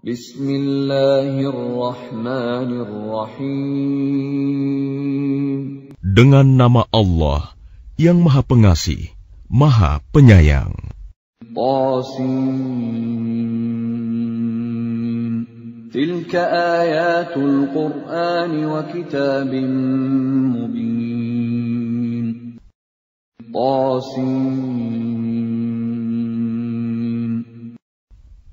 Bismillahirrahmanirrahim. Dengan nama Allah yang Maha Pengasih, Maha Penyayang. Tasin. Tilka ayatul Qur'an wa kitabim mubin. Tasin.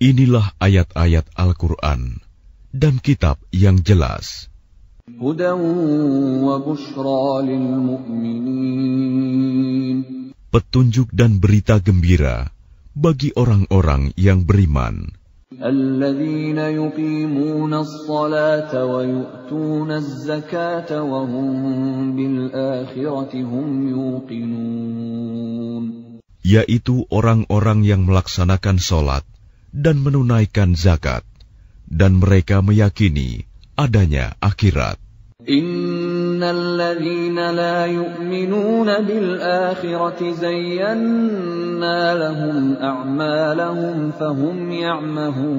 Inilah ayat-ayat Al-Quran dan kitab yang jelas. Hudan wa bushra lil mu'minin. Petunjuk dan berita gembira bagi orang-orang yang beriman. Alladzina yuqimuna as-salata wa yu'tuna az-zakata wa hum bil akhirati hum yuqinun. Yaitu orang-orang yang melaksanakan sholat dan menunaikan zakat, dan mereka meyakini adanya akhirat. Innal ladzina la yu'minuna bil akhirati zayyana lahum a'malahum fahum ya'mahun.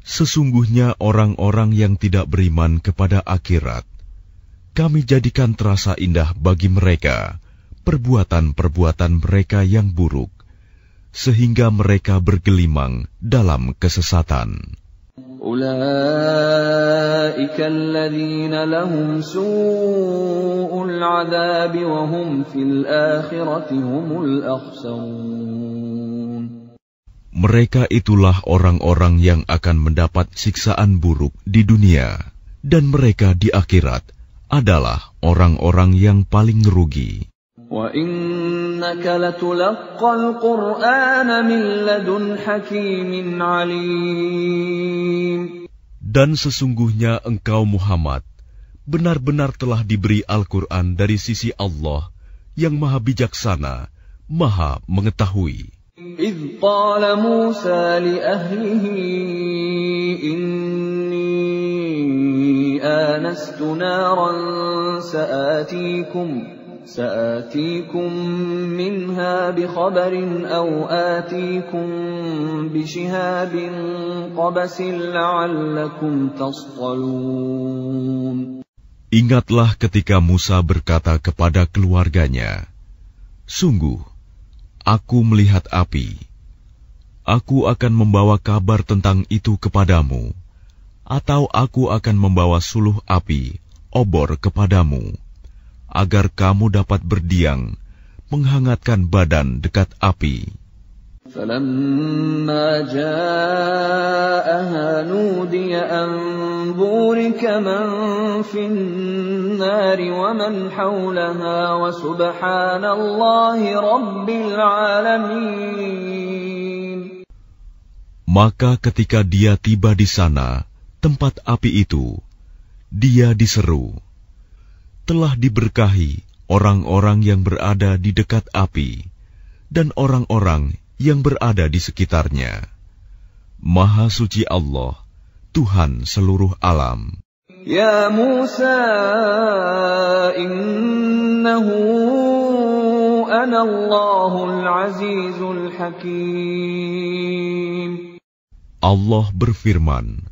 Sesungguhnya orang-orang yang tidak beriman kepada akhirat, kami jadikan terasa indah bagi mereka perbuatan-perbuatan mereka yang buruk, sehingga mereka bergelimang dalam kesesatan. Ulaika alladzina lahum su'ul 'adzabi wa hum fil akhirati humul akhsarun. Mereka itulah orang-orang yang akan mendapat siksaan buruk di dunia, dan mereka di akhirat adalah orang-orang yang paling rugi. Wa innaka latulaqqal Qur'ana min ladun hakimin 'alim. Dan sesungguhnya engkau Muhammad benar-benar telah diberi Al-Quran dari sisi Allah yang Maha Bijaksana, Maha Mengetahui. إذ قال موسى لأهله إني آنست نارا سآتيكم منها بخبر أو آتيكم بشهاب قبس لعلكم تصطلون. Ingatlah ketika Musa berkata kepada keluarganya, "Sungguh, aku melihat api. Aku akan membawa kabar tentang itu kepadamu, atau aku akan membawa suluh api, obor kepadamu, agar kamu dapat berdiam, menghangatkan badan dekat api." فَلَمَّا جَاءَهَا نُودِيَ أَن بُورِكَ مَن فِي النَّارِ وَمَنْ حَوْلَهَا وَسُبْحَانَ اللَّهِ رَبِّ الْعَالَمِينَ. Maka ketika dia tiba di sana, tempat api itu, dia diseru, "Telah diberkahi orang-orang yang berada di dekat api, dan orang-orang yang berada di sekitarnya. Maha suci Allah, Tuhan seluruh alam." Ya Musa, innahu ana Allahul Azizul Hakim. Allah berfirman,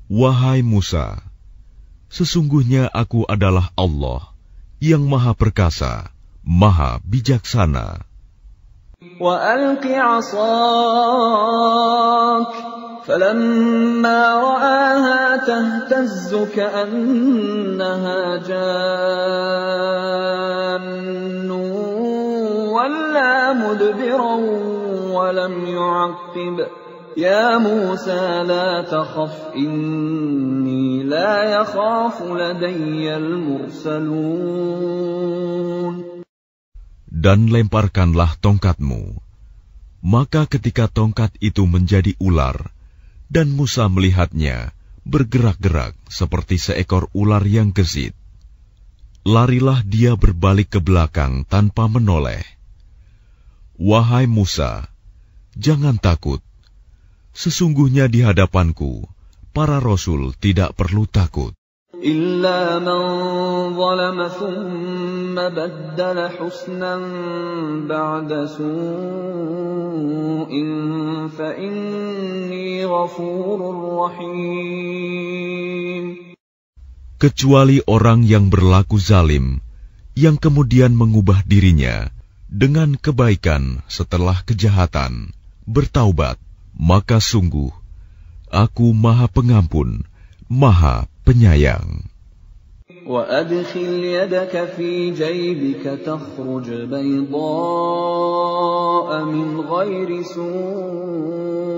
"Wahai Musa, sesungguhnya aku adalah Allah yang Maha Perkasa, Maha Bijaksana." وَأَلْقِ عَصَاكَ فَلَمَّا رَآهَا تَهْتَزُّ كَأَنَّهَا جَانٌّ وَلَّىٰ مُدْبِرًا وَلَمْ يُعَقِّبْ يَا مُوسَىٰ لَا تَخَفْ إِنِّي لَا يَخَافُ لَدَيَّ الْمُرْسَلُونَ. Dan lemparkanlah tongkatmu. Maka ketika tongkat itu menjadi ular, dan Musa melihatnya bergerak-gerak seperti seekor ular yang gesit, larilah dia berbalik ke belakang tanpa menoleh. Wahai Musa, jangan takut. Sesungguhnya di hadapanku, para rasul tidak perlu takut. إلا من ظلم ثم بدل حسنا بعد سوء فإني غفور رحيم. Kecuali orang yang berlaku zalim, yang kemudian mengubah dirinya dengan kebaikan setelah kejahatan, bertaubat, maka sungguh Aku Maha Pengampun, Maha Penyayang. وَأَدْخِلْ يَدَكَ فِي جَيْبِكَ تَخْرُجْ بَيْضَاءَ مِنْ غَيْرِ سُوءٍ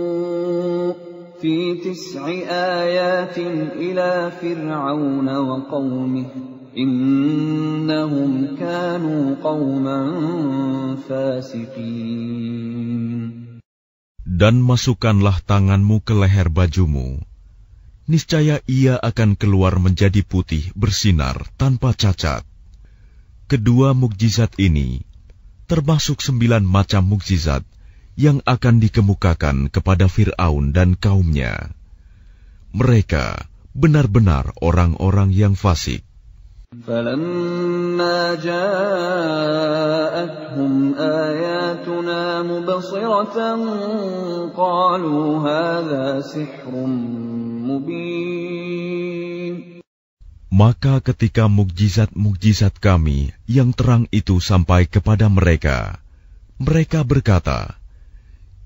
فِي 9 آيَاتٍ إِلَى فِرْعَوْنَ وَقَوْمِهِ إِنَّهُمْ كَانُوا قَوْمًا فَاسِقِينَ. Dan masukkanlah tanganmu ke leher bajumu. Niscaya ia akan keluar menjadi putih bersinar tanpa cacat. Kedua mukjizat ini termasuk 9 macam mukjizat yang akan dikemukakan kepada Fir'aun dan kaumnya. Mereka benar-benar orang-orang yang fasik. فَلَمَّا جَاءَتْهُمْ آيَاتُنَا مُبْصِرَةً قَالُوا هَذَا سِحْرٌ مُبِينٌ. Maka ketika mukjizat-mukjizat kami yang terang itu sampai kepada mereka, mereka berkata,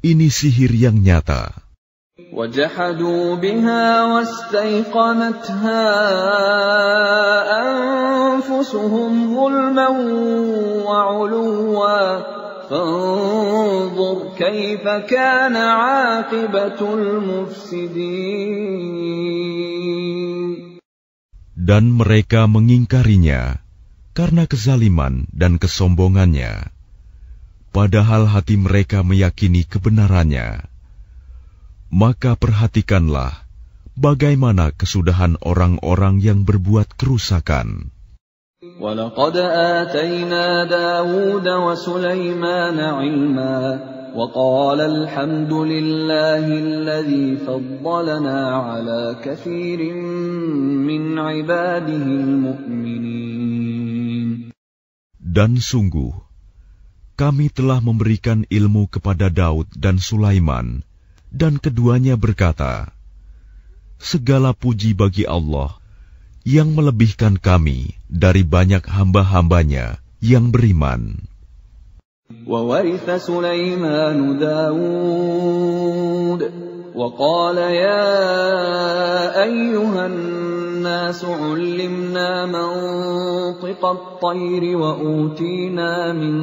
ini sihir yang nyata. وَجَحَدُوا بِهَا وَاسْتَيْقَنَتْهَا أَنفُسُهُمْ ظُلْمًا وَعُلُوًّا فَانظُرْ كَيْفَ كَانَ عَاقِبَةُ الْمُفْسِدِينَ. Dan mereka mengingkarinya karena kezaliman dan kesombongannya, padahal hati mereka meyakini kebenarannya. Maka perhatikanlah bagaimana kesudahan orang-orang yang berbuat kerusakan. وَلَقَدْ آتَيْنَا دَاوُودَ وَسُلَيْمَانَ عِلْمًا وَقَالَ الْحَمْدُ لِلَّهِ الَّذِي فَضَّلَنَا عَلَى كَثِيرٍ مِّنْ عِبَادِهِ الْمُؤْمِنِينَ. Dan sungguh, kami telah memberikan ilmu kepada Daud dan Sulaiman, dan keduanya berkata, segala puji bagi Allah yang melebihkan kami dari banyak hamba-hambanya yang beriman. وَوَرِثَ سُلَيْمَانُ دَاوُودَ وَقَالَ يَا أَيُّهَا النَّاسُ عُلِّمْنَا مَنطِقَ الطَّيْرِ وَأُوتِينَا مِنْ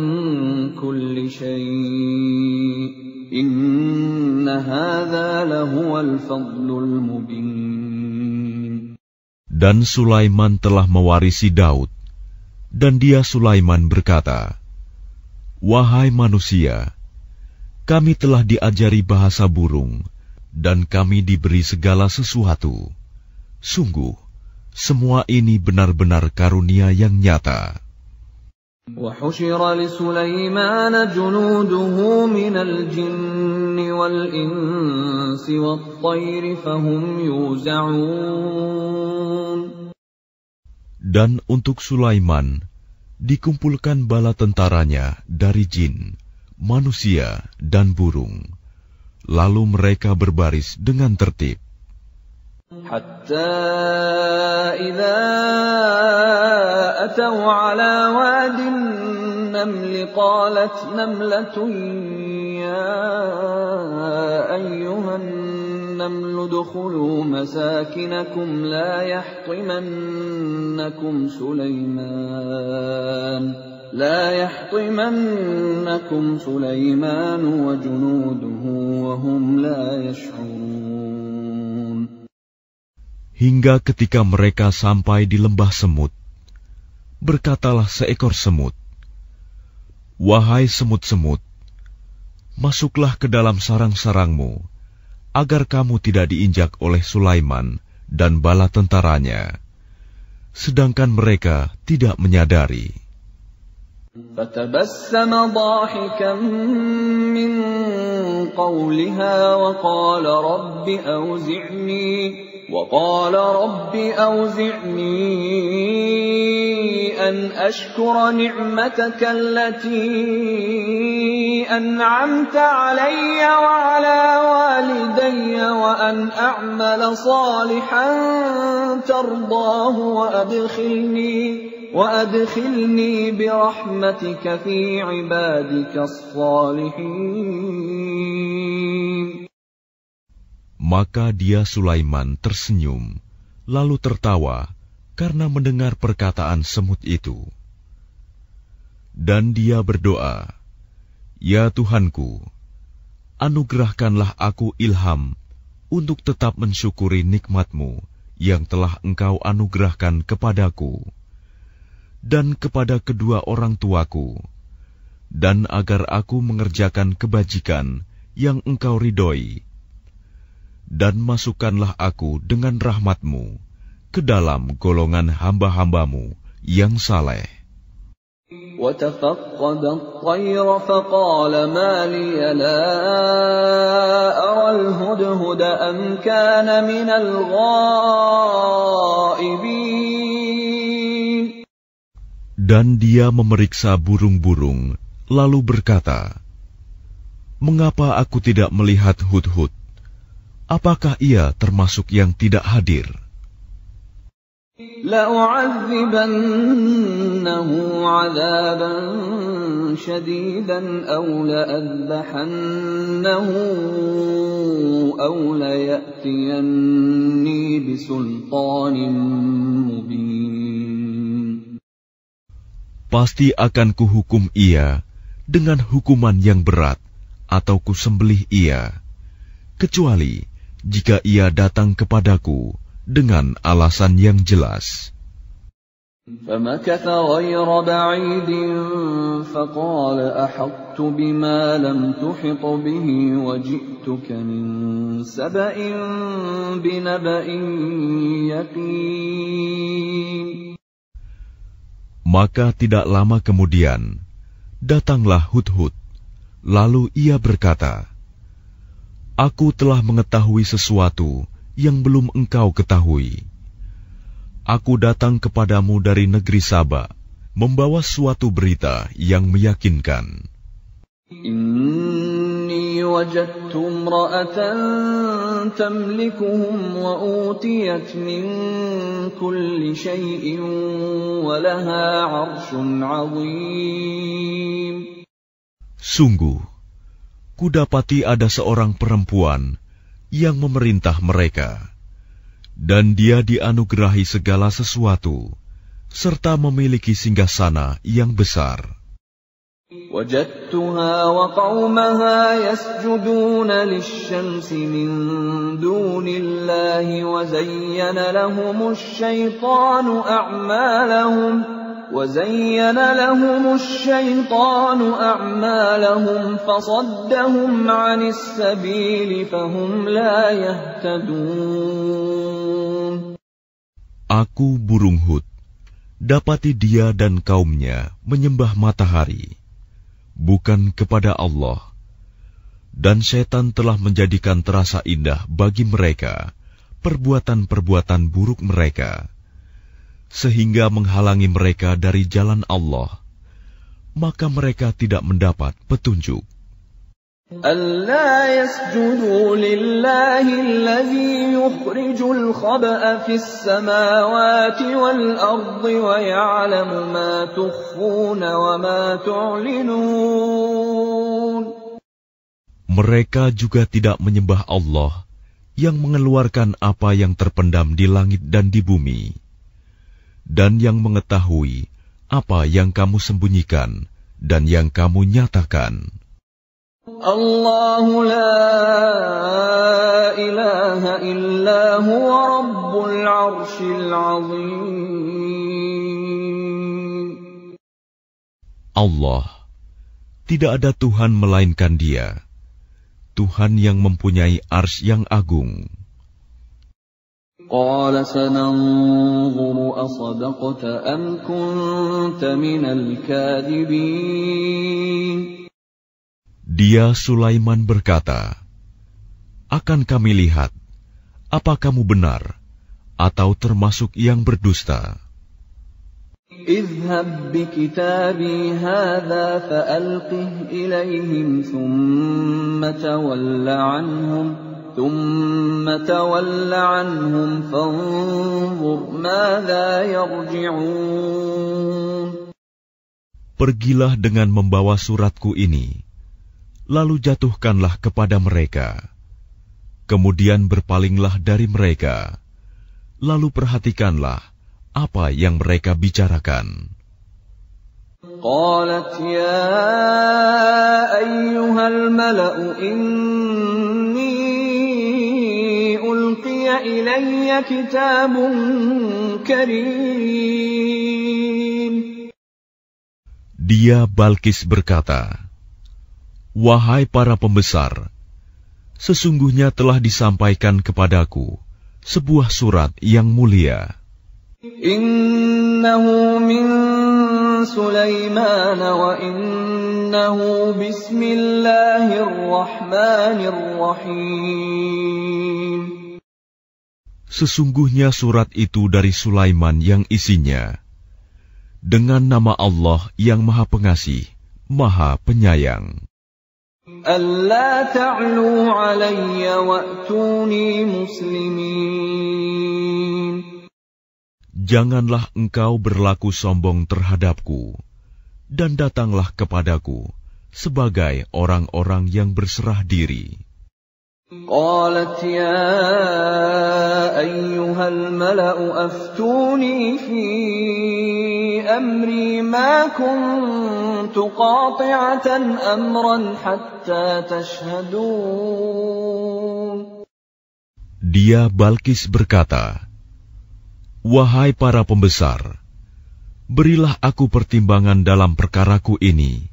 كُلِّ شَيْءٍ إِنَّ هَذَا لَهُوَ الْفَضْلُ الْمُبِينُ. Dan Sulaiman telah mewarisi Daud, dan dia Sulaiman berkata, wahai manusia, kami telah diajari bahasa burung, dan kami diberi segala sesuatu. Sungguh, semua ini benar-benar karunia yang nyata. وَحُشِرَ لِسُلَيْمَانَ جُنُودُهُ مِنَ الْجِنِّ وَالْإِنسِ وَالطَّيْرِ فَهُمْ يُوزَعُونَ. Dan untuk Sulaiman dikumpulkan bala tentaranya dari jin, manusia, dan burung. Lalu mereka berbaris dengan tertib. حتى إذا أتوا على واد النمل قالت نملة يا أيها النمل ادخلوا مساكنكم لا يحطمنكم سليمان وجنوده وهم لا يشعرون. Hingga ketika mereka sampai di lembah semut, berkatalah seekor semut, wahai semut-semut, masuklah ke dalam sarang-sarangmu, agar kamu tidak diinjak oleh Sulaiman dan bala tentaranya, sedangkan mereka tidak menyadari. فَتَبَسَّمَ ضَاحِكًا مِّن قَوْلِهَا وَقَالَ رَبِّ أَوْزِعْنِي وقال رب أوزعني أن أشكر نعمتك التي أنعمت علي وعلى والدي وأن أعمل صالحا ترضاه وأدخلني برحمتك في عبادك الصالحين. Maka dia Sulaiman tersenyum, lalu tertawa karena mendengar perkataan semut itu. Dan dia berdoa, "Ya Tuhanku, anugerahkanlah aku ilham untuk tetap mensyukuri nikmat-Mu yang telah Engkau anugerahkan kepadaku dan kepada kedua orang tuaku, dan agar aku mengerjakan kebajikan yang Engkau ridhoi. Dan masukkanlah aku dengan rahmat-Mu ke dalam golongan hamba-hamba-Mu yang saleh." وَتَفَقَّدَ الطَّيْرَ فَقَالَ مَا لِيَ لَا أَرَى الْهُدْهُدَ أَمْ كَانَ مِنَ الْغَائِبِينَ. Dan dia memeriksa burung-burung, lalu berkata, "Mengapa aku tidak melihat hudhud? Apakah ia termasuk yang tidak hadir?" لَأُعَذِّبَنَّهُ عَذَابًا شَدِيدًا أَوْ لَأَذْبَحَنَّهُ أَوْ لَيَأْتِيَنِّي بِسُلْطَانٍ مُبِينٍ. Pasti akan kuhukum ia dengan hukuman yang berat, atau kusembelih ia, kecuali jika ia datang kepadaku dengan alasan yang jelas. فَمَكَثَ غَيْرَ بَعِيدٍ فَقَالَ أَحَطتُ بِمَا لَمْ تُحِطْ بِهِ وَجِئْتُكَ مِنْ سَبَإٍ بِنَبَإٍ يَقِينٍ. Maka tidak lama kemudian datanglah Hudhud, lalu ia berkata, "Aku telah mengetahui sesuatu yang belum engkau ketahui. Aku datang kepadamu dari negeri Saba, membawa suatu berita yang meyakinkan. Inni wajadtu imra'atan tamlikuhum wa utiyat min kulli shay'in wa laha 'arshun 'azim." Sungguh, kudapati ada seorang perempuan yang memerintah mereka, dan dia dianugerahi segala sesuatu, serta memiliki singgasana yang besar. وجدتها وقومها يسجدون للشمس من دون الله وزين لهم الشيطان أعمالهم فصدهم عن السبيل فهم لا يهتدون. Aku burung Hud, dapati dia dan kaumnya menyembah matahari, bukan kepada Allah, dan setan telah menjadikan terasa indah bagi mereka perbuatan-perbuatan buruk mereka, sehingga menghalangi mereka dari jalan Allah, maka mereka tidak mendapat petunjuk. أَلَّا يَسْجُدُوا لِلَّهِ الَّذِي يُخْرِجُ الْخَبْءَ فِي السَّمَاوَاتِ وَالْأَرْضِ وَيَعْلَمُ مَا تُخْفُونَ وَمَا تُعْلِنُونَ. Mereka juga tidak menyembah Allah yang mengeluarkan apa yang terpendam di langit dan di bumi, dan yang mengetahui apa yang kamu sembunyikan dan yang kamu nyatakan. Allahu la ilaha illa huwa rabbul arshil azim. Allah, tidak ada Tuhan melainkan Dia, Tuhan yang mempunyai arsy yang agung. Qala sananzuru asadaqta am kunta minal kadhibin. Dia Sulaiman berkata, "Akan kami lihat, Apa kamu benar atau termasuk yang berdusta? اذهب بكتابي هذا فألقه إليهم ثم تول عنهم فانظر ماذا يرجعون. Pergilah dengan membawa suratku ini, lalu jatuhkanlah kepada mereka. Kemudian berpalinglah dari mereka, lalu perhatikanlah apa yang mereka bicarakan. قالت يا أيها الملأ إني ألقي إلي كتاب كريم. Dia Balkis berkata, "Wahai para pembesar, sesungguhnya telah disampaikan kepadaku sebuah surat yang mulia. Innahu min Sulaiman wa innahu bismillahirrahmanirrahim." Sesungguhnya surat itu dari Sulaiman yang isinya dengan nama Allah yang Maha Pengasih, Maha Penyayang. Alla ta'lu 'alayya wa'tuni muslimin. Janganlah engkau berlaku sombong terhadapku, dan datanglah kepadaku sebagai orang-orang yang berserah diri. Qalat ya ayyuhal mala'u aftuni fi amri ma kuntu qati'atan amran hatta tashhadun. Dia Balkis berkata, "Wahai para pembesar, berilah aku pertimbangan dalam perkaraku ini.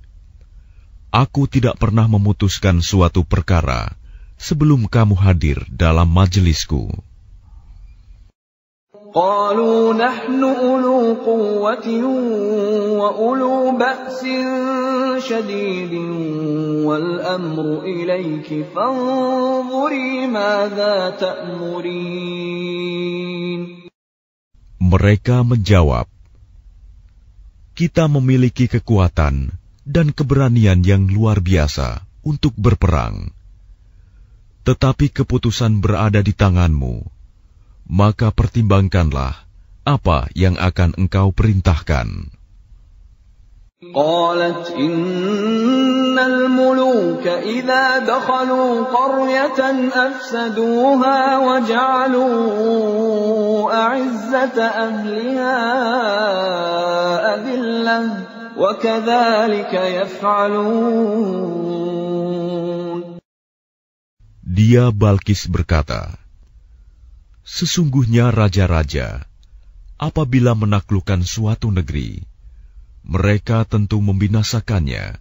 Aku tidak pernah memutuskan suatu perkara sebelum kamu hadir dalam majelisku." Qalu nahnu ulu quwwatin wa ulu ba'sin shadidin wal amru ilayki fanzuri madza ta'murin. Mereka menjawab, "Kita memiliki kekuatan dan keberanian yang luar biasa untuk berperang. Tetapi keputusan berada di tanganmu, maka pertimbangkanlah apa yang akan engkau perintahkan." Qalat innal muluka idza dakhalu qaryatan afsaduha wa ja'alu a'izzata ahliha adillah wa kadzalika yaf'alun. Dia Balkis berkata, "Sesungguhnya raja-raja, apabila menaklukkan suatu negeri, mereka tentu membinasakannya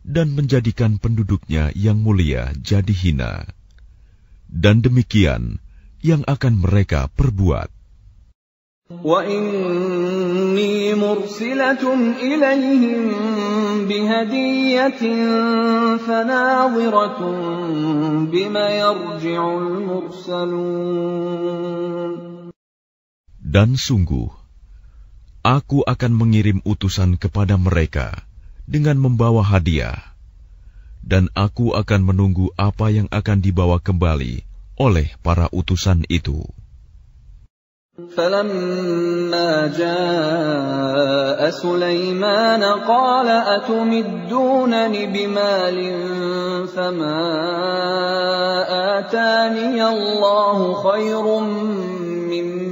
dan menjadikan penduduknya yang mulia jadi hina. Dan demikian yang akan mereka perbuat. Wa inni mursilatun ilayhim bihadiyatin fanadhiratun bima yarji'ul mursalun. Dan sungguh, aku akan mengirim utusan kepada mereka dengan membawa hadiah, dan aku akan menunggu apa yang akan dibawa kembali oleh para utusan itu. فَلَمَّا جَاءَ سُلَيْمَانَ قَالَ أَتُمِدُّونَنِ بِمَالٍ فَمَا آتَانِيَ اللَّهُ خَيْرٌ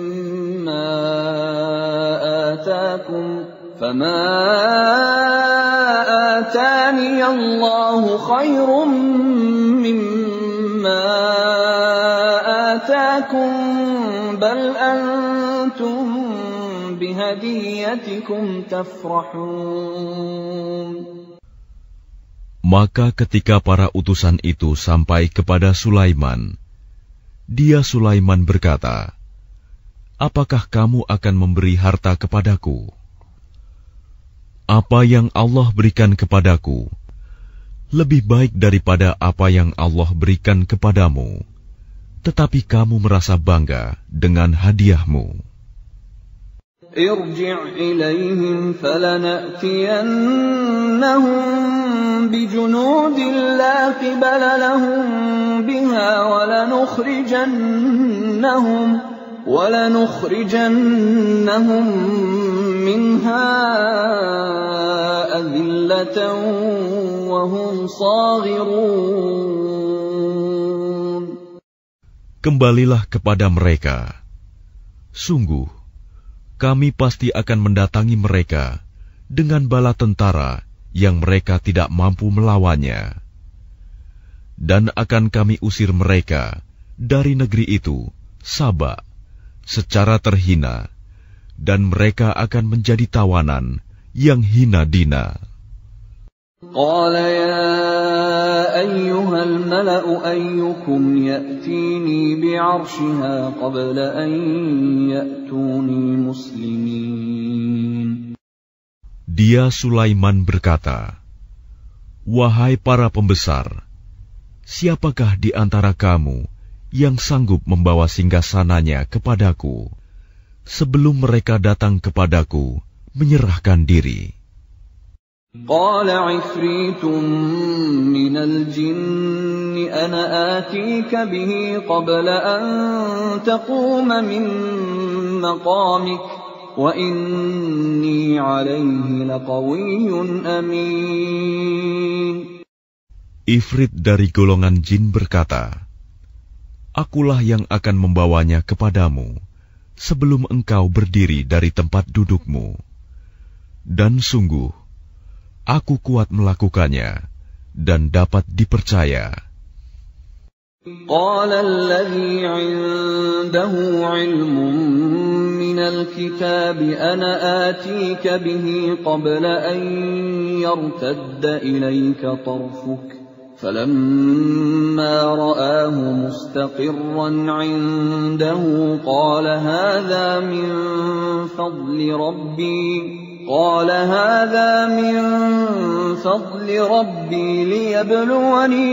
مِّمَّا آتَاكُمْ بَلْ أَنْتُمْ بِهَدِيَّتِكُمْ تَفْرَحُونَ. Maka ketika para utusan itu sampai kepada Sulaiman, dia Sulaiman berkata, "Apakah kamu akan memberi harta kepadaku? Apa yang Allah berikan kepadaku lebih baik daripada apa yang Allah berikan kepadamu. tetapi kamu merasa bangga dengan hadiahmu. Irji' ilaihim falana'tiyannahum bijunudin la qibala lahum biha walanukrijannahum minha adillatan wa hum saghirun. Kembalilah kepada mereka. Sungguh, kami pasti akan mendatangi mereka dengan bala tentara yang mereka tidak mampu melawannya. Dan akan kami usir mereka dari negeri itu, Saba, secara terhina, dan mereka akan menjadi tawanan yang hina dina. Qala ya ayyuhal mala'u ayyukum ya'tini bi'arshiha qabla an ya'tuni muslimin. Dia Sulaiman berkata, "Wahai para pembesar, siapakah di antara kamu yang sanggup membawa singgasananya kepadaku sebelum mereka datang kepadaku menyerahkan diri?" Qala 'ifritun minal jinni ana atika bihi qabla an taquma min maqamik wa inni 'alayhi laqawiyyun amin. Ifrit dari golongan jin berkata, "Akulah yang akan membawanya kepadamu sebelum engkau berdiri dari tempat dudukmu. Dan sungguh, aku kuat melakukannya dan dapat dipercaya." Qala alladhi 'indahu 'ilmun minal kitabi ana atika bihi qabla an yartadda ilayka tarfuk. فَلَمَّا رَآهُ مُسْتَقِرًّا عِندَهُ قَالَ هَذَا مِنْ فَضْلِ رَبِّي لِيَبْلُوَنِي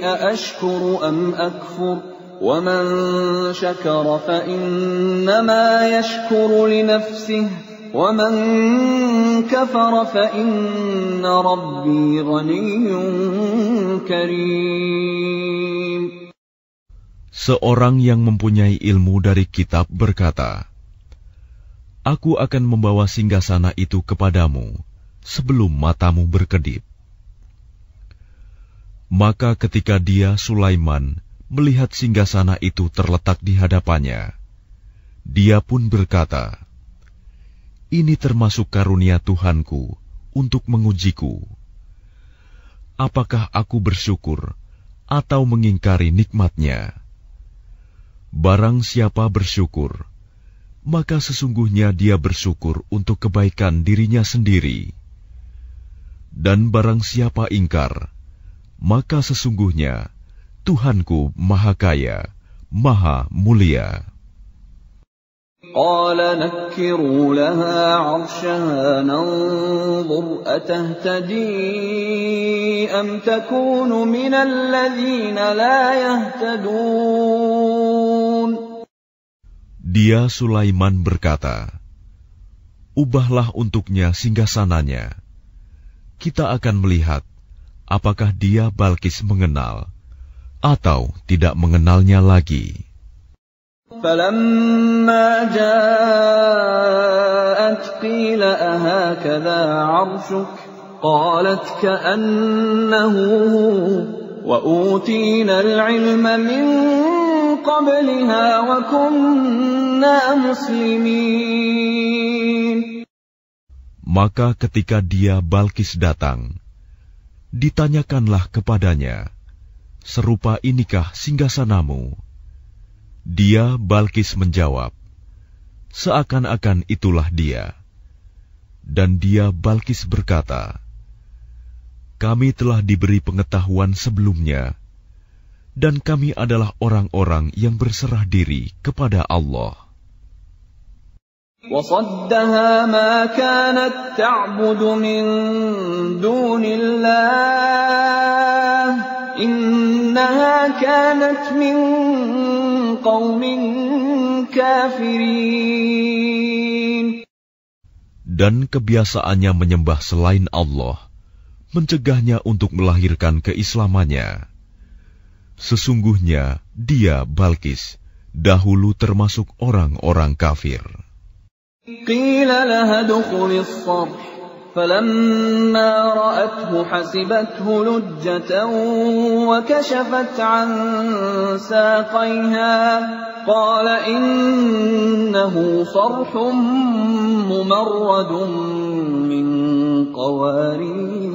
أَأَشْكُرُ أَمْ أَكْفُرُ وَمَنْ شَكَرَ فَإِنَّمَا يَشْكُرُ لِنَفْسِهِ وَمَنْ كَفَرَ فَإِنَّ رَبِّي غَنِيٌّ كَرِيمٌ. Seorang yang mempunyai ilmu dari kitab berkata, "Aku akan membawa singgasana itu kepadamu sebelum matamu berkedip." Maka ketika dia, Sulaiman, melihat singgasana itu terletak di hadapannya, dia pun berkata, "Ini termasuk karunia Tuhanku untuk mengujiku. Apakah aku bersyukur atau mengingkari nikmat-Nya? Barang siapa bersyukur, maka sesungguhnya dia bersyukur untuk kebaikan dirinya sendiri. Dan barang siapa ingkar, maka sesungguhnya Tuhanku Maha Kaya, Maha Mulia." قال نكروا لها عرشها ننظر أتهتدي أم تكون من الذين لا يهتدون. Dia Sulaiman berkata, "Ubahlah untuknya singgasananya. Kita akan melihat apakah dia Balkis mengenal atau tidak mengenalnya lagi." فَلَمَّا جَاءَتْ قِيلَ أَهَكَذَا عَرْشُكَ قَالَتْ كَأَنَّهُ هُوَ وَأُوتِينَا الْعِلْمَ مِنْ قَبْلِهَا وَكُنَّا مُسْلِمِينَ. Maka ketika dia Balkis datang, ditanyakanlah kepadanya, "Serupa inikah singgasanamu?" Dia Balkis menjawab, "Seakan-akan itulah dia." Dan dia Balkis berkata, "Kami telah diberi pengetahuan sebelumnya, dan kami adalah orang-orang yang berserah diri kepada Allah." وَصَدَّهَا مَا كَانَتْ تَعْبُدُ مِن دُونِ اللَّهِ إنها كانت من قوم كافرين. Dan kebiasaannya menyembah selain Allah mencegahnya untuk melahirkan keislamannya. Sesungguhnya dia, Balkis, dahulu termasuk orang-orang kafir. Qila laha dukhuli as-sarh falamma ra'athu hasibathu lujjatan wa kashafat 'an saqayha qala innahu sarhun mumarradun min qawarir.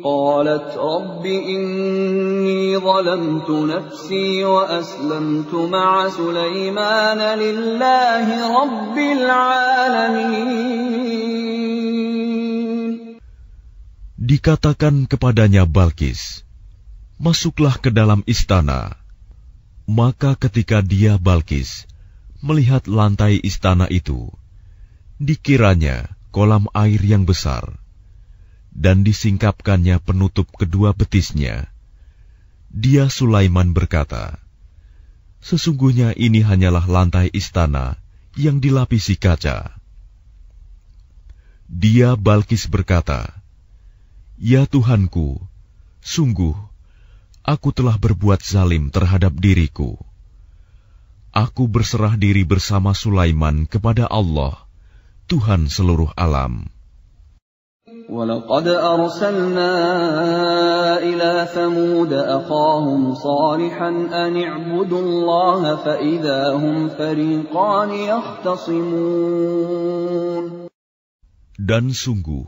قالت رب إني ظلمت نفسي وأسلمت مع سليمان لله رب العالمين. Dikatakan kepadanya Balkis, masuklah ke dalam istana. Maka ketika dia, Balkis, melihat lantai istana itu, dikiranya kolam air yang besar, dan disingkapkannya penutup kedua betisnya. Dia, Sulaiman, berkata, sesungguhnya ini hanyalah lantai istana yang dilapisi kaca. Dia, Balkis, berkata, ya Tuhanku, sungguh, aku telah berbuat zalim terhadap diriku. Aku berserah diri bersama Sulaiman kepada Allah, Tuhan seluruh alam. وَلَقَدْ أَرْسَلْنَا إِلَى ثَمُودَ أَخَاهُمْ صَالِحًا أَنِ اعْبُدُوا اللَّهَ فَإِذَا هُمْ فَرِيقَانِ يَخْتَصِمُونَ. Dan sungguh,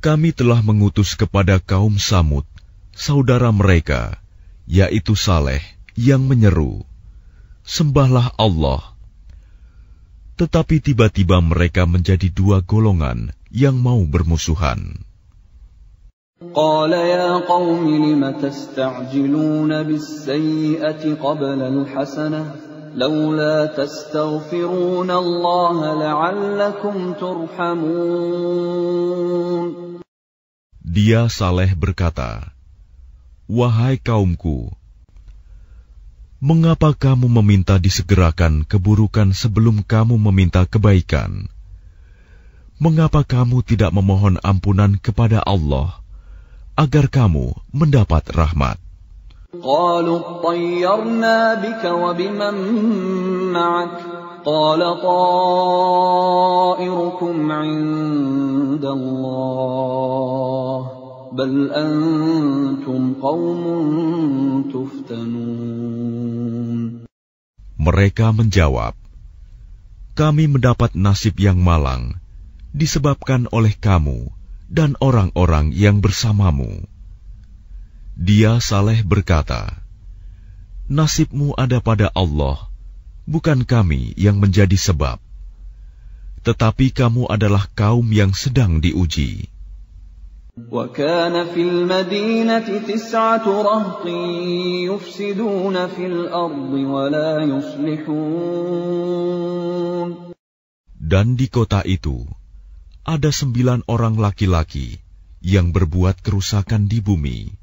kami telah mengutus kepada kaum Samud, saudara mereka, yaitu Saleh, yang menyeru, sembahlah Allah. Tetapi tiba-tiba mereka menjadi dua golongan yang mau bermusuhan. قال يا قوم لم تستعجلون بالسيئة قبل الحسنة لولا تستغفرون الله لعلكم ترحمون. Dia, Saleh, berkata, wahai kaumku, mengapa kamu meminta disegerakan keburukan sebelum kamu meminta kebaikan? Mengapa kamu tidak memohon ampunan kepada Allah agar kamu mendapat rahmat? قالوا اطيرنا بك وبمن معك قال طائركم عند الله بل أنتم قوم تفتنون. Mereka menjawab, kami mendapat nasib yang malang disebabkan oleh kamu dan orang-orang yang bersamamu. Dia, Saleh, berkata, nasibmu ada pada Allah, bukan kami yang menjadi sebab. Tetapi kamu adalah kaum yang sedang diuji. وَكَانَ فِي الْمَدِينَةِ 9 رَهْطٍ يُفْسِدُونَ فِي الْأَرْضِ وَلَا يُصْلِحُونَ. Dan di kota itu ada 9 orang laki-laki yang berbuat kerusakan di bumi.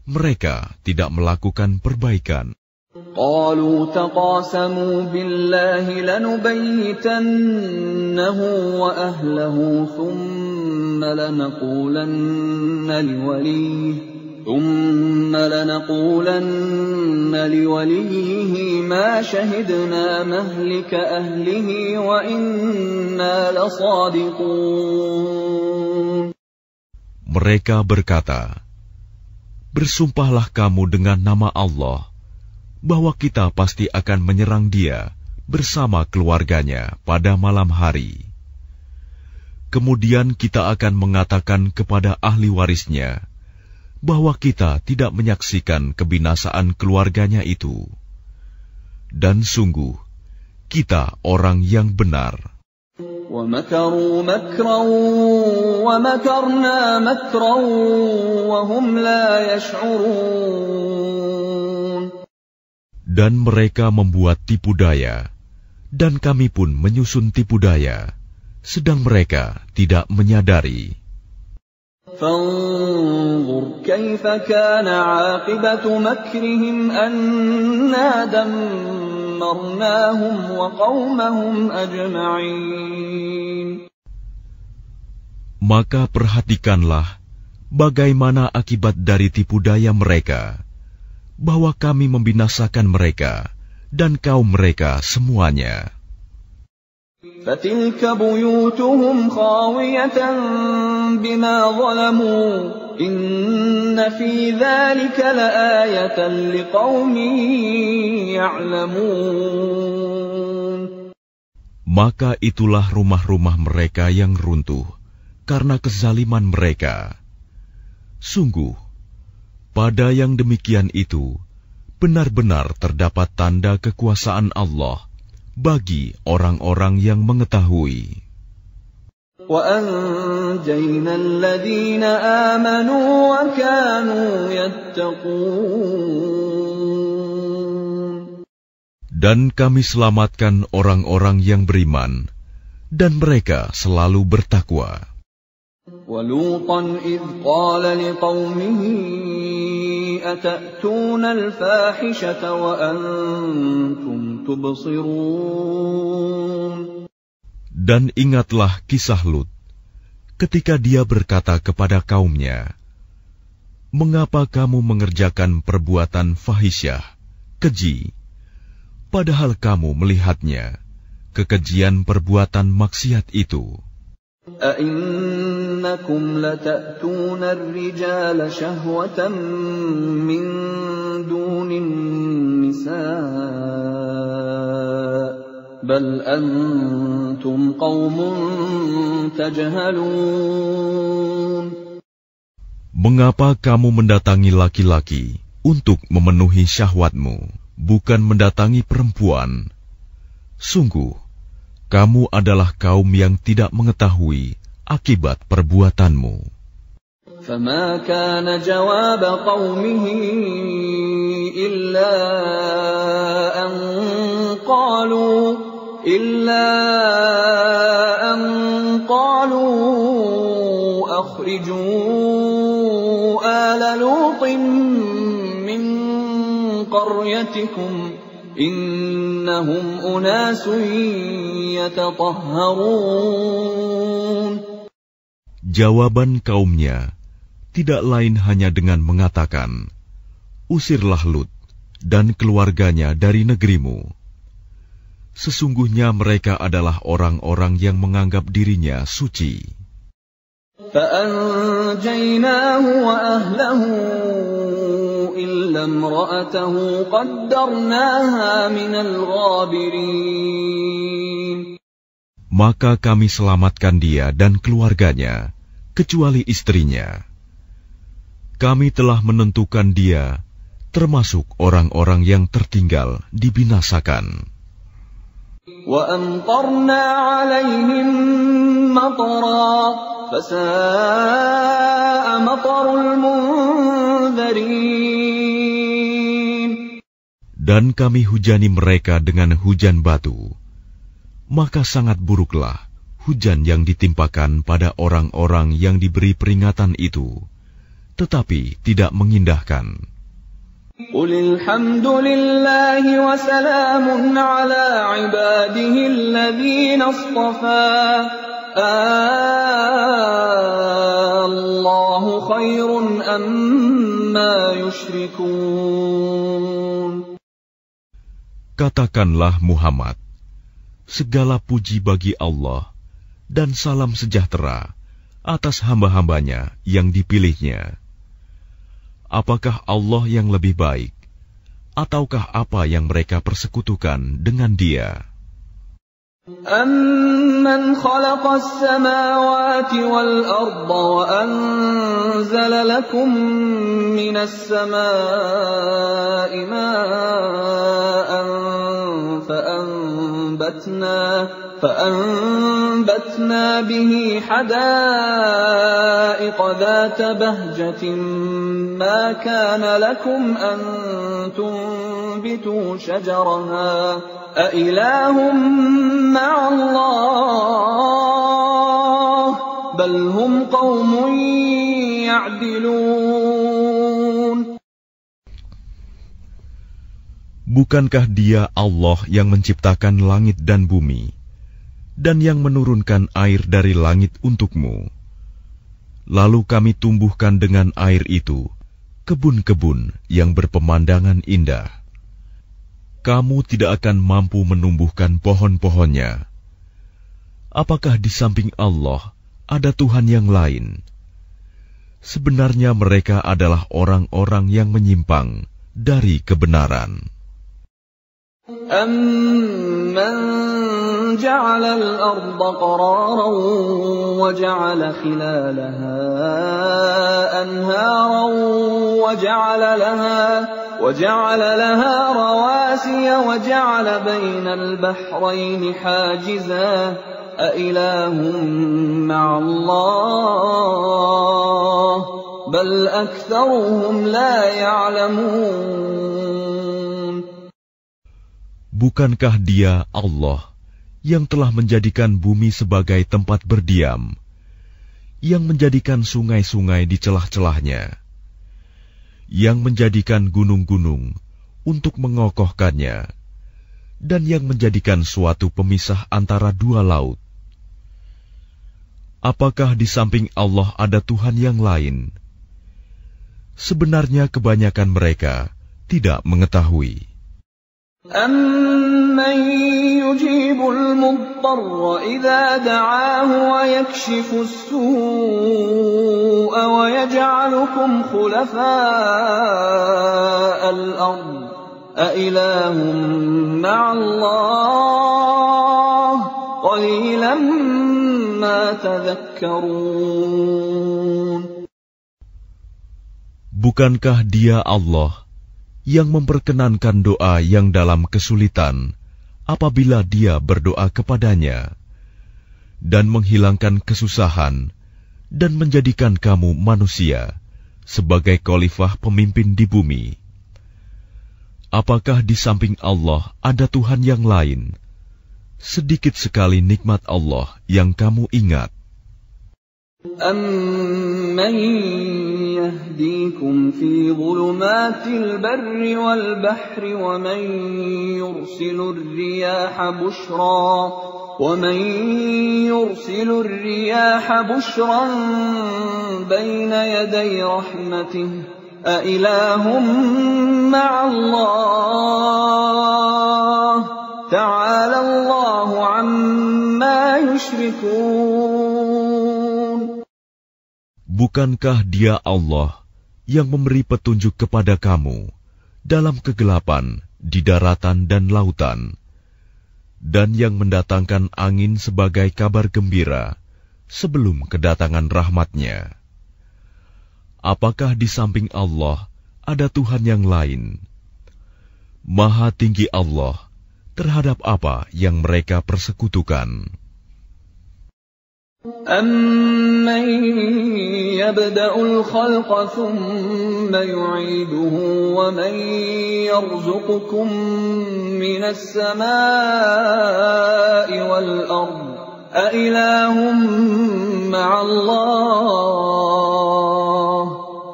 Mereka tidak melakukan perbaikan. قالوا تقاسموا بالله لنبيتنه وأهله ثم لنقولن لوليه ما شهدنا مهلك أهله وإنا لصادقون. Mereka berkata, bersumpahlah kamu dengan nama Allah bahwa kita pasti akan menyerang dia bersama keluarganya pada malam hari. Kemudian kita akan mengatakan kepada ahli warisnya bahwa kita tidak menyaksikan kebinasaan keluarganya itu. Dan sungguh, kita orang yang benar. وَمَكَرُوا مَكْرًا وَمَكَرْنَا مَكْرًا وَهُمْ لَا يَشْعُرُونَ. Dan mereka membuat tipu daya, dan kami pun menyusun tipu daya, sedang mereka tidak menyadari. فانظر كيف كان عاقبة مكرهم أنا دمرناهم وقومهم أجمعين. Maka perhatikanlah bagaimana akibat dari tipu daya mereka, bahwa kami membinasakan mereka dan kaum mereka semuanya. فَتِلْكَ بُيُوتُهُمْ خَاوِيَةً بِمَا ظَلَمُوا إِنَّ فِي ذَلِكَ لَآيَةً لِقَوْمٍ يَعْلَمُونَ. Maka itulah rumah-rumah mereka yang runtuh karena kezaliman mereka. Sungguh, pada yang demikian itu, benar-benar terdapat tanda kekuasaan Allah bagi orang-orang yang mengetahui. وَأَنْجَيْنَا الَّذِينَ آمَنُوا وَكَانُوا يَتَّقُونَ. Dan kami selamatkan orang-orang yang beriman, dan mereka selalu bertakwa. وَلُوطًا إِذْ قَالَ لِقَوْمِهِ أَتَأْتُونَ الْفَاحِشَةَ وَأَنْتُمْ تُبْصِرُونَ. Dan ingatlah kisah Lut, ketika dia berkata kepada kaumnya, "Mengapa kamu mengerjakan perbuatan fahisyah, keji, padahal kamu melihatnya, kekejian perbuatan maksiat itu? أَإِنَّكُمْ لَتَأْتُونَ الرِّجَالَ شَهْوَةً مِّن دُونِ النِّسَاءِ بَلْ أَنْتُمْ قَوْمٌ تَجْهَلُونَ. Mengapa kamu mendatangi laki-laki untuk memenuhi syahwatmu, bukan mendatangi perempuan? Sungguh, kamu adalah kaum yang tidak mengetahui akibat perbuatanmu." فَمَا كَانَ جَوَابَ قَوْمِهِ إِلَّا أَنْ قَالُوا أَخْرِجُوا آلَ لُوطٍ مِّن قَرْيَتِكُمْ إِنَّهُمْ أُنَاسٌ يَتَطَهَّرُونَ. Jawaban kaumnya tidak lain hanya dengan mengatakan, "Usirlah Lut dan keluarganya dari negerimu. Sesungguhnya mereka adalah orang-orang yang menganggap dirinya suci." فَأَنْجَيْنَاهُ وَأَهْلَهُ إِلَّا امْرَأَتَهُ قَدَّرْنَاهَا مِنَ الْغَابِرِينَ. Maka kami selamatkan dia dan keluarganya, kecuali istrinya. Kami telah menentukan dia termasuk orang-orang yang tertinggal dibinasakan. وَأَمْطَرْنَا عَلَيْهِمْ مَطَرًا فَسَاءَ مَطَرُ الْمُنذَرِينَ. Dan kami hujani mereka dengan hujan batu, maka sangat buruklah hujan yang ditimpakan pada orang-orang yang diberi peringatan itu, tetapi tidak mengindahkan. قُلِ الْحَمْدُ لِلَّهِ وَسَلَامٌ عَلَى عِبَادِهِ الَّذِينَ اصْطَفَى اللَّهُ خَيْرٌ أَمَّا يُشْرِكُونَ. Katakanlah Muhammad, segala puji bagi Allah dan salam sejahtera atas hamba-hambanya yang dipilihnya. Apakah Allah yang lebih baik, ataukah apa yang mereka persekutukan dengan Dia? أَمَّنْ خَلَقَ السَّمَاوَاتِ وَالْأَرْضَ وَأَنزَلَ لَكُم مِّنَ السَّمَاءِ مَاءً فَأَنبَتْنَا بِهِ حَدَائِقَ ذَاتَ بَهْجَةٍ مَا كَانَ لَكُمْ أَن تُنبِتُوا شَجَرَهَا أَإِلَٰهٌ مَّعَ اللَّهِ بَلْ هُمْ قَوْمٌ يعدلون Bukankah Dia Allah yang menciptakan langit dan bumi, dan yang menurunkan air dari langit untukmu? Lalu kami tumbuhkan dengan air itu kebun-kebun yang berpemandangan indah. Kamu tidak akan mampu menumbuhkan pohon-pohonnya. Apakah di samping Allah ada Tuhan yang lain? Sebenarnya mereka adalah orang-orang yang menyimpang dari kebenaran. أَمَّنْ جَعَلَ الْأَرْضَ قَرَارًا وَجَعَلَ خِلَالَهَا أَنْهَارًا وَجَعَلَ لَهَا رَوَاسِيَ وَجَعَلَ بَيْنَ الْبَحْرَيْنِ حَاجِزًا أَإِلَٰهٌ مَّعَ اللَّهِ بَلْ أَكْثَرُهُمْ لَا يَعْلَمُونَ Bukankah Dia Allah yang telah menjadikan bumi sebagai tempat berdiam, yang menjadikan sungai-sungai di celah-celahnya, yang menjadikan gunung-gunung untuk mengokohkannya, dan yang menjadikan suatu pemisah antara dua laut? Apakah di samping Allah ada Tuhan yang lain? Sebenarnya kebanyakan mereka tidak mengetahui. أَمَّن يُجِيبُ الْمُضْطَرَّ إِذَا دَعَاهُ وَيَكْشِفُ السُّوءَ وَيَجْعَلُكُمْ خُلَفَاءَ الْأَرْضِ أَإِلَٰهٌ مَّعَ اللَّهِ قَلِيلًا مَّا تَذَكَّرُونَ Bukankah Dia Allah yang memperkenankan doa yang dalam kesulitan apabila Dia berdoa kepadanya, dan menghilangkan kesusahan, dan menjadikan kamu manusia sebagai khalifah pemimpin di bumi? Apakah di samping Allah ada Tuhan yang lain? Sedikit sekali nikmat Allah yang kamu ingat. أَمَّن يَهْدِيكُمْ فِي ظُلُمَاتِ الْبَرِّ وَالْبَحْرِ وَمَن يُرْسِلُ الرِّيَاحَ بُشْرًا بَيْنَ يَدَيْ رَحْمَتِهِ أَإِلَٰهٌ مَّعَ اللَّهِ تَعَالَى اللَّهُ عَمَّا يُشْرِكُونَ Bukankah Dia Allah yang memberi petunjuk kepada kamu dalam kegelapan di daratan dan lautan, dan yang mendatangkan angin sebagai kabar gembira sebelum kedatangan rahmat-Nya? Apakah di samping Allah ada Tuhan yang lain? Maha tinggi Allah terhadap apa yang mereka persekutukan. أَمَّن يَبْدَأُ الْخَلْقَ ثُمَّ يُعِيدُهُ وَمَن يَرْزُقُكُم مِّنَ السَّمَاءِ وَالْأَرْضِ أَإِلَٰهٌ مَّعَ اللَّهِ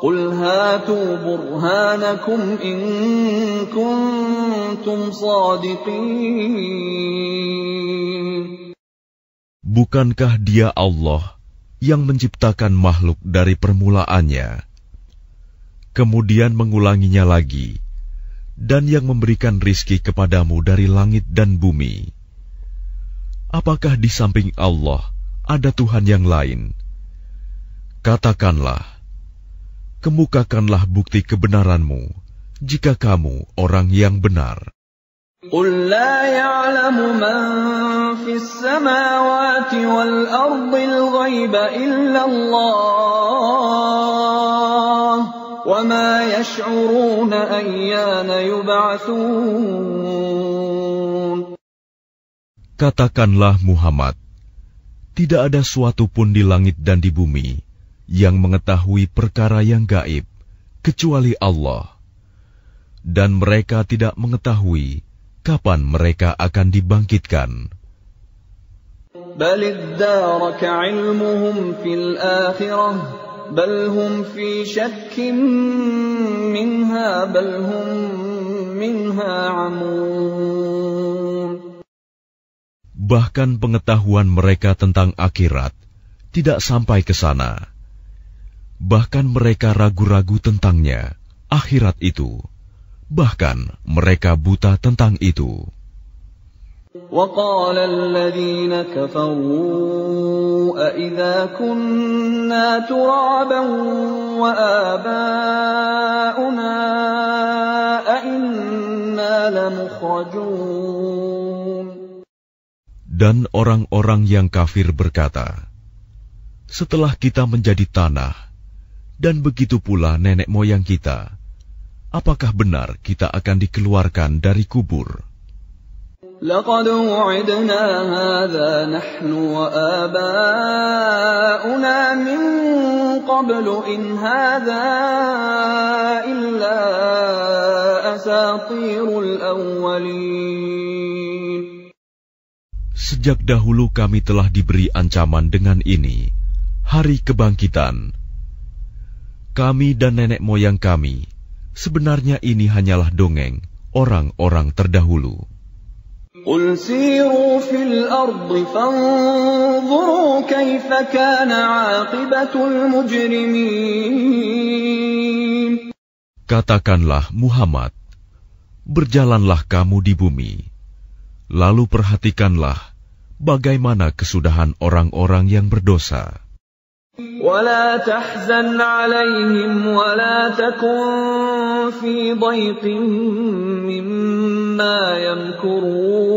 قُلْ هَاتُوا بُرْهَانَكُمْ إِن كُنتُمْ صَادِقِينَ Bukankah Dia Allah yang menciptakan makhluk dari permulaannya, kemudian mengulanginya lagi, dan yang memberikan rizki kepadamu dari langit dan bumi? Apakah di samping Allah ada Tuhan yang lain? Katakanlah, kemukakanlah bukti kebenaranmu jika kamu orang yang benar. قُل لَّا يَعْلَمُ مَن فِي السَّمَاوَاتِ وَالْأَرْضِ الْغَيْبَ إِلَّا اللَّهُ وَمَا يَشْعُرُونَ أَيَّانَ يُبْعَثُونَ Katakanlah Muhammad, tidak ada suatu pun di langit dan di bumi yang mengetahui perkara yang gaib kecuali Allah, dan mereka tidak mengetahui kapan mereka akan dibangkitkan. بَلِ ادَّارَكَ عِلْمُهُمْ فِي الْآخِرَةِ بل هم في شك منها بل هم منها عمون. Bahkan pengetahuan mereka tentang akhirat tidak sampai ke sana. Bahkan mereka ragu-ragu tentangnya, akhirat itu. Bahkan mereka buta tentang itu. وقال الذين كفروا أإذا كنا ترابا وآباؤنا أإنا لمخرجون. Dan orang-orang yang kafir berkata, setelah kita menjadi tanah, dan begitu pula nenek moyang kita, apakah benar kita akan dikeluarkan dari kubur? لقد وعدنا هذا نحن وآباؤنا من قبل إن هذا إلا أساطير الأولين. Sejak dahulu kami telah diberi ancaman dengan ini, hari kebangkitan. Kami dan nenek moyang kami, sebenarnya ini hanyalah dongeng orang-orang terdahulu. قل سيروا في الأرض فانظروا كيف كان عاقبة المجرمين. Katakanlah Muhammad, berjalanlah kamu di bumi, lalu perhatikanlah bagaimana kesudahan orang-orang yang berdosa. ولا تحزن عليهم ولا تكن في ضيق مما يمكرون.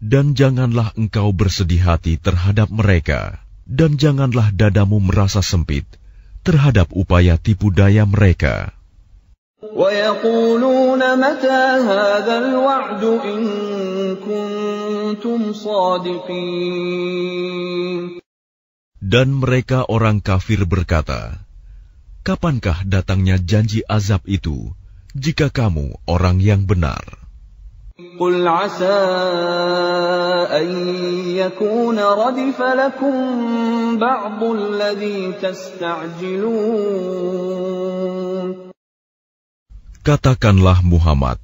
Dan janganlah engkau bersedih hati terhadap mereka, dan janganlah dadamu merasa sempit terhadap upaya tipu daya mereka. ويقولون متى هذا الوعد إن كنتم صادقين. Dan mereka orang kafir berkata, kapankah datangnya janji azab itu, jika kamu orang yang benar? قل عسى أن يكون ردف لكم بعض الذي تستعجلون. Katakanlah Muhammad,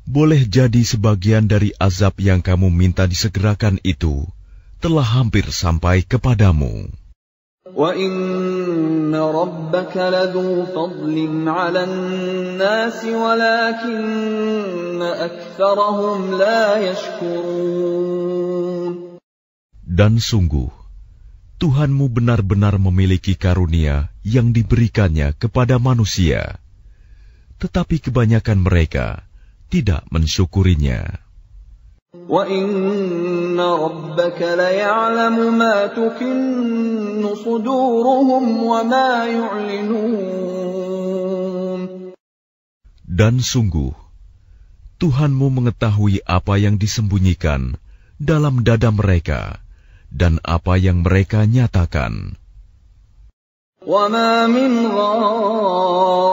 boleh jadi sebagian dari azab yang kamu minta disegerakan itu telah hampir sampai kepadamu. وَإِنَّ رَبَّكَ لَذُو فَضْلٍ عَلَى النَّاسِ وَلَكِنَّ أَكْثَرَهُمْ لَا يَشْكُرُونَ. Dan sungguh, Tuhanmu benar-benar memiliki karunia yang diberikannya kepada manusia, tetapi kebanyakan mereka tidak mensyukurinya. وَإِنَّ رَبَّكَ لَيَعْلَمُ مَا تُكِنُّ صُدُورُهُمْ وَمَا يُعْلِنُونَ. Dan sungguh, Tuhanmu mengetahui apa yang disembunyikan dalam dada mereka dan apa yang mereka nyatakan. وَمَا مِنْ غَائِبَةٍ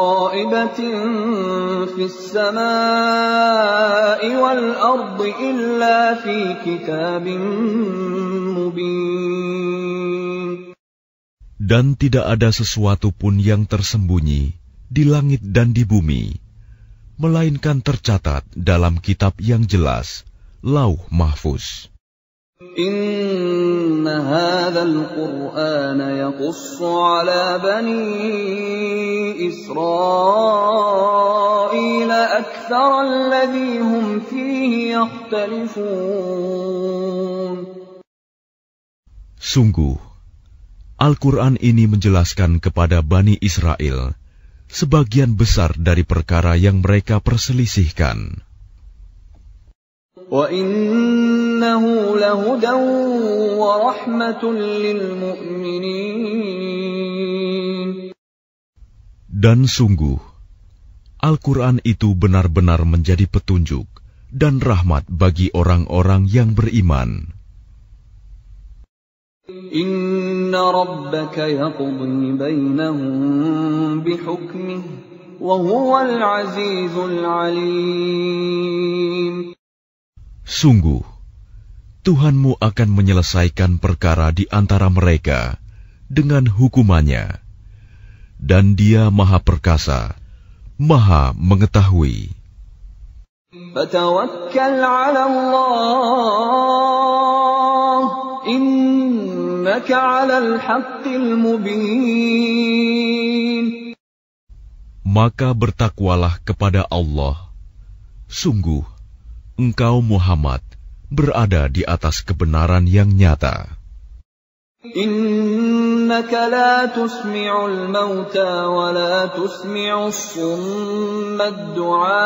فِي السَّمَاءِ وَالْأَرْضِ إِلَّا فِي كِتَابٍ مُبِينٍ. Dan tidak ada sesuatu pun yang tersembunyi di langit dan di bumi, melainkan tercatat dalam kitab yang jelas, Lauh Mahfuz. إِنَّ هَذَا الْقُرْآنَ يَقُصُّ عَلَى بَنِي إِسْرَائِيلَ أَكْثَرَ الَّذِي هُمْ فِيهِ يَخْتَلِفُونَ. Sungguh, Al-Quran ini menjelaskan kepada Bani Israel sebagian besar dari perkara yang mereka perselisihkan. وَإِنَّهُ لَهُدًى وَرَحْمَةٌ لِّلْمُؤْمِنِينَ. Dan sungguh, Al-Quran itu benar-benar menjadi petunjuk dan rahmat bagi orang-orang yang beriman. Inna rabbaka yaqdi bainahum bihukmihi wa huwal azizul alim. Sungguh, Tuhanmu akan menyelesaikan perkara di antara mereka dengan hukumannya. Dan Dia Maha Perkasa, Maha Mengetahui. Fatawakkal 'ala Allah, innaka 'alal haqqil mubin. Maka bertakwalah kepada Allah. Sungguh, engkau Muhammad berada di atas kebenaran yang nyata. Innaka la tusmi'ul mauta wa la tusmi'us summa ad-du'a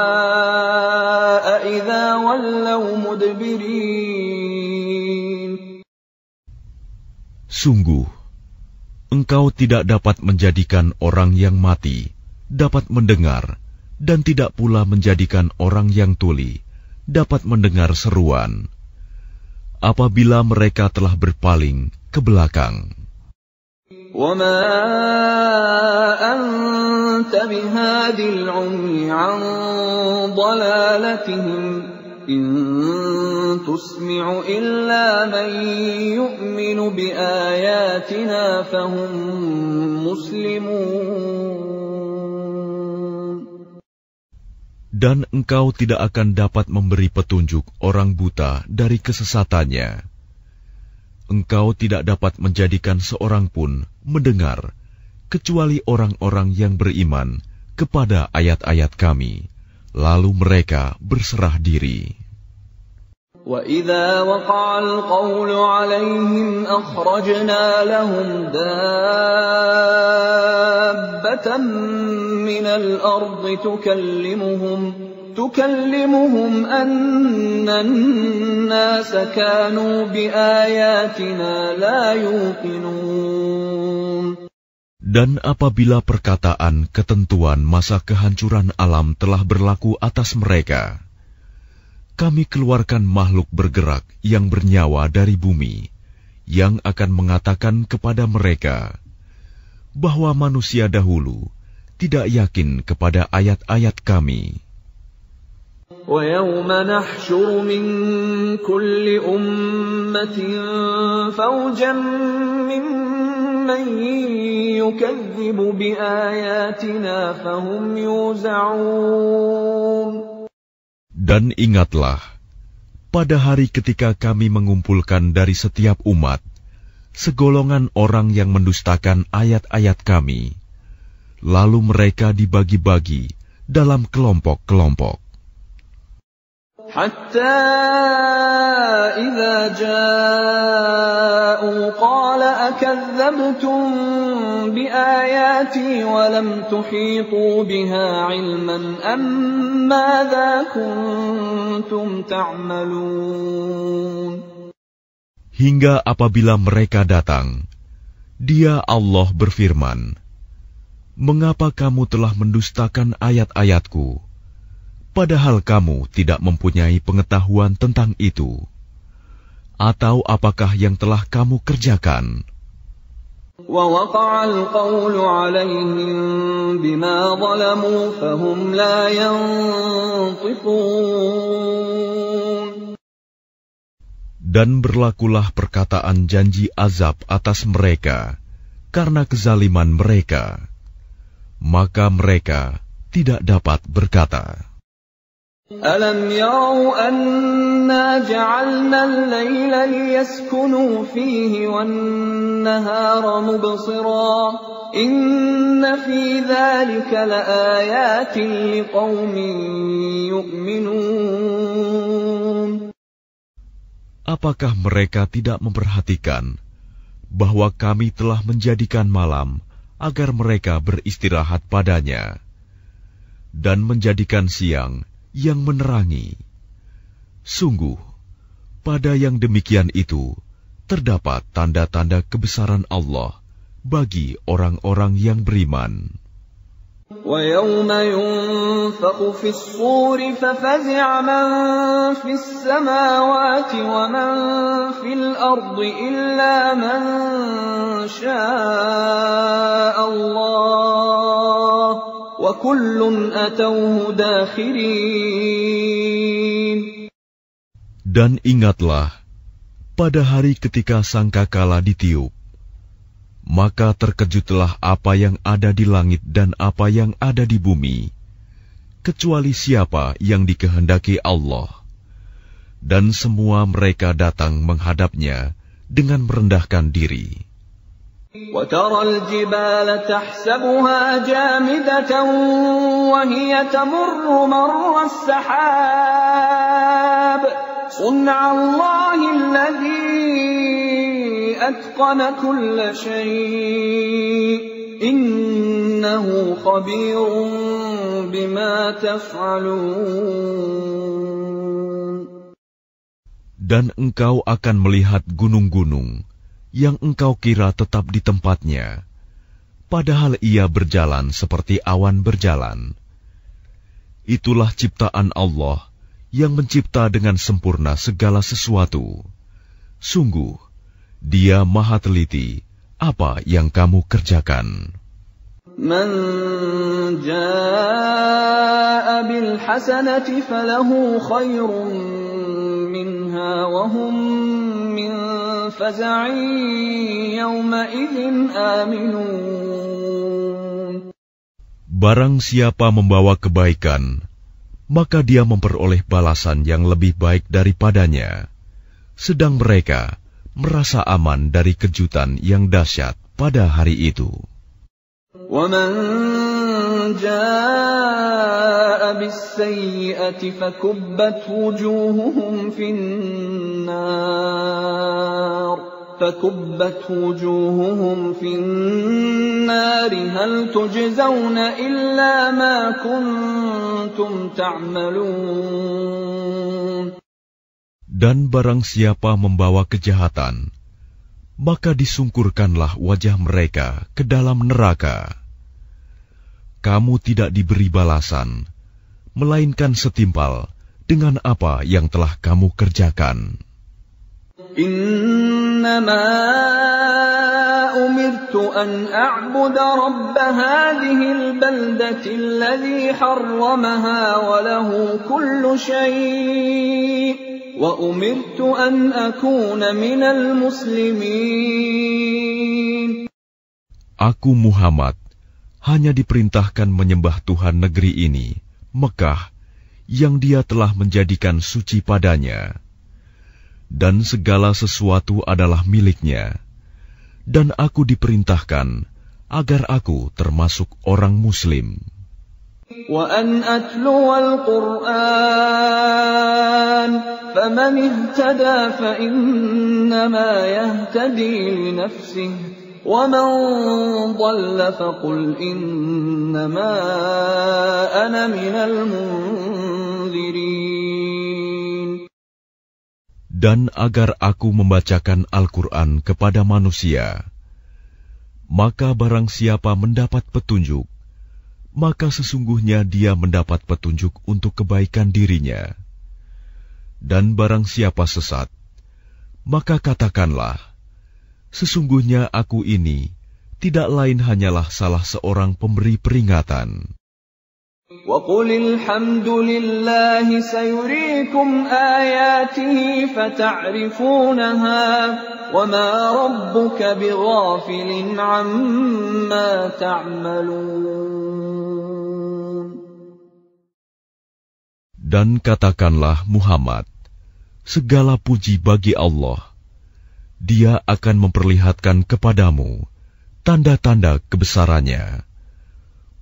idza wallaw mudbirin. Sungguh, engkau tidak dapat menjadikan orang yang mati dapat mendengar, dan tidak pula menjadikan orang yang tuli dapat mendengar seruan apabila mereka telah berpaling ke belakang. وَمَا أَنْتَ بِهَادِ الْعُمْيِ عَنْ ضَلَالَتِهِمْ إِنْ تُسْمِعُ إِلَّا مَنْ يُؤْمِنُ بِآيَاتِنَا فَهُمْ مُسْلِمُونَ. Dan engkau tidak akan dapat memberi petunjuk orang buta dari kesesatannya. Engkau tidak dapat menjadikan seorang pun mendengar, kecuali orang-orang yang beriman kepada ayat-ayat Kami, lalu mereka berserah diri. وَإِذَا وَقَعَ الْقَوْلُ عَلَيْهِمْ أَخْرَجْنَا لَهُمْ دَابَّةً مِّنَ الْأَرْضِ تُكَلِّمُهُمْ أَنَّ النَّاسَ كَانُوا بِآيَاتِنَا لَا يُوقِنُونَ. Dan apabila perkataan ketentuan masa kehancuran alam telah berlaku atas mereka, Kami keluarkan makhluk bergerak yang bernyawa dari bumi, yang akan mengatakan kepada mereka bahwa manusia dahulu tidak yakin kepada ayat-ayat Kami. وَيَوْمَ نَحْشُرُ مِنْ كُلِّ أُمَّةٍ فَوْجًا مِّمَّنْ يُكَذِّبُ بِآيَاتِنَا فَهُمْ يُوزَعُونَ. Dan ingatlah, pada hari ketika Kami mengumpulkan dari setiap umat segolongan orang yang mendustakan ayat-ayat Kami, lalu mereka dibagi-bagi dalam kelompok-kelompok. Hatta idza ja'u qala akadzabtum biayati wa lam tuhitu biha ilman am madza kuntum ta'malun. Hingga apabila mereka datang, Dia Allah berfirman, "Mengapa kamu telah mendustakan ayat-ayatku, padahal kamu tidak mempunyai pengetahuan tentang itu? Atau apakah yang telah kamu kerjakan?" وَوَقَعَ الْقَوْلُ عَلَيْهِمْ بِمَا ظَلَمُوا فَهُمْ لَا يَنطِقُونَ. Dan berlakulah perkataan janji azab atas mereka karena kezaliman mereka, maka mereka tidak dapat berkata. أَلَمْ يَرَوْا أَنَّا جَعَلْنَا اللَّيْلَ لِيَسْكُنُوا فِيهِ وَالنَّهَارَ مُبْصِرًا إِنَّ فِي ذَلِكَ لَآيَاتٍ لِقَوْمٍ يُؤْمِنُونَ. Apakah mereka tidak memperhatikan bahwa Kami telah menjadikan malam agar mereka beristirahat padanya, dan menjadikan siang yang menerangi? Sungguh, pada yang demikian itu terdapat tanda-tanda kebesaran Allah bagi orang-orang yang beriman. وَيَوْمَ يُنفَخُ فِي الصُّورِ فَفَزِعَ مَن فِي السَّمَاوَاتِ وَمَن فِي الْأَرْضِ إِلَّا مَن شَاءَ اللَّهُ وَكُلٌّ أَتَوْهُ دَاخِرِينَ. Dan ingatlah pada hari ketika sangkakala ditiup, maka terkejutlah apa yang ada di langit dan apa yang ada di bumi, kecuali siapa yang dikehendaki Allah. Dan semua mereka datang menghadapnya dengan merendahkan diri. وَتَرَى الْجِبَالَ تَحْسَبُهَا جَامِدَةً وَهِيَ تَمُرُّ مَرَّ السَّحَابِ صُنْعَ اللَّهِ الَّذِي أَتْقَنَ كُلَّ شَيْءٍ إِنَّهُ خَبِيرٌ بِمَا تَفْعَلُونَ. Dan engkau akan melihat gunung-gunung yang engkau kira tetap di tempatnya, padahal ia berjalan seperti awan berjalan. Itulah ciptaan Allah yang mencipta dengan sempurna segala sesuatu. Sungguh, Dia Maha Teliti apa yang kamu kerjakan. Man jaa'a bil hasanati falahu khairun minha wa hum min faza'in yawma idzin aminun. Barang siapa membawa kebaikan, maka dia memperoleh balasan yang lebih baik daripadanya, sedang mereka merasa aman dari kejutan yang dahsyat pada hari itu. وَمَنْ جَاءَ بِالسَّيِّئَةِ فَكُبَّتْ وُجُوهُهُمْ فِي النَّارِ هَلْ تُجْزَوْنَ إِلَّا مَا كُنْتُمْ تَعْمَلُونَ. Dan barang siapa membawa kejahatan, maka disungkurkanlah wajah mereka ke dalam neraka. Kamu tidak diberi balasan, melainkan setimpal dengan apa yang telah kamu kerjakan. Innama umirtu an a'buda rabb hadhihi al-baldati alladhi harramaha wa lahu kullu shay'. وَأُمِرْتُ أَنْ أَكُونَ مِنَ الْمُسْلِمِينَ. Aku Muhammad hanya diperintahkan menyembah Tuhan negeri ini, Mekah, yang Dia telah menjadikan suci padanya, dan segala sesuatu adalah miliknya, dan aku diperintahkan agar aku termasuk orang Muslim. وَأَنْ أَتْلُوَ الْقُرْآنَ فَمَنِ اهْتَدَى فَإِنَّمَا يَهْتَدِي لِنَفْسِهِ وَمَنْ ضَلَّ فَقُلْ إِنَّمَا أَنَا مِنَ الْمُنْذِرِينَ. Dan agar aku membacakan Al-Quran kepada manusia, maka barang siapa mendapat petunjuk, maka sesungguhnya dia mendapat petunjuk untuk kebaikan dirinya. Dan barang siapa sesat, maka katakanlah, sesungguhnya aku ini tidak lain hanyalah salah seorang pemberi peringatan. وَقُلِ الْحَمْدُ لِلَّهِ سَيُرِيكُمْ آيَاتِهِ فَتَعْرِفُونَهَا وَمَا رَبُّكَ بِغَافِلٍ عَمَّا تَعْمَلُونَ. Dan katakanlah Muhammad, segala puji bagi Allah. Dia akan memperlihatkan kepadamu tanda-tanda kebesarannya.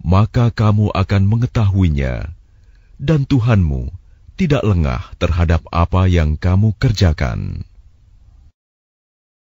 Maka kamu akan mengetahuinya, dan Tuhanmu tidak lengah terhadap apa yang kamu kerjakan.